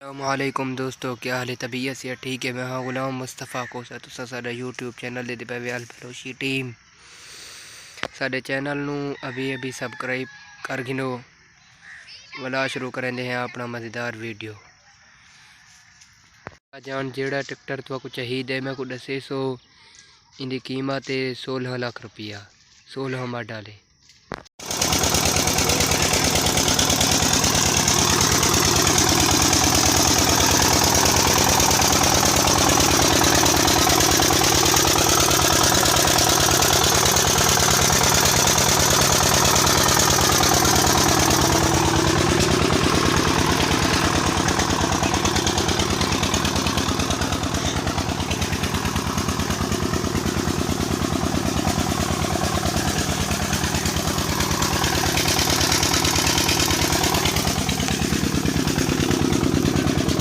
अस्सलामुअलैकुम दोस्तों, क्या हाल है? तबीयत से ठीक है? मैं हाँ गुलाम मुस्तफ़ा को साडा यूट्यूब चैनल दे पे अल फलोशी टीम साडे चैनल नू अभी सबसक्राइब कर गिनो वाला शुरू करेंगे हैं अपना मज़ेदार वीडियो। जान जेड़ा ट्रैक्टर तो चाहिए मैं को दसे सो इनकी कीमत है 16 लाख रुपया, 16 मॉडल है।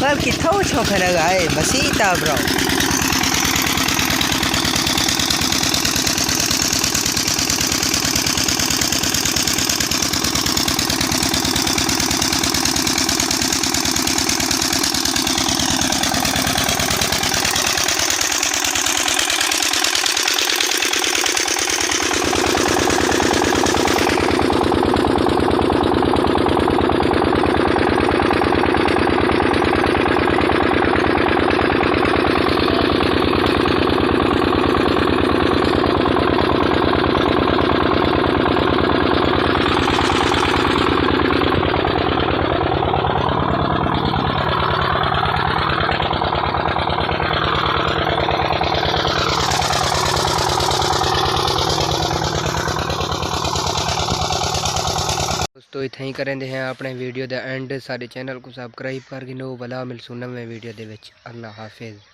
Well, kita ucap kanagai masih tak bro. दोस्तों इतना ही करेंगे हैं अपने वीडियो द एंड। सारे चैनल को सबसक्राइब कर गिनो। भला मिल सुनवे वीडियो दे विच। अल्लाह हाफिज़।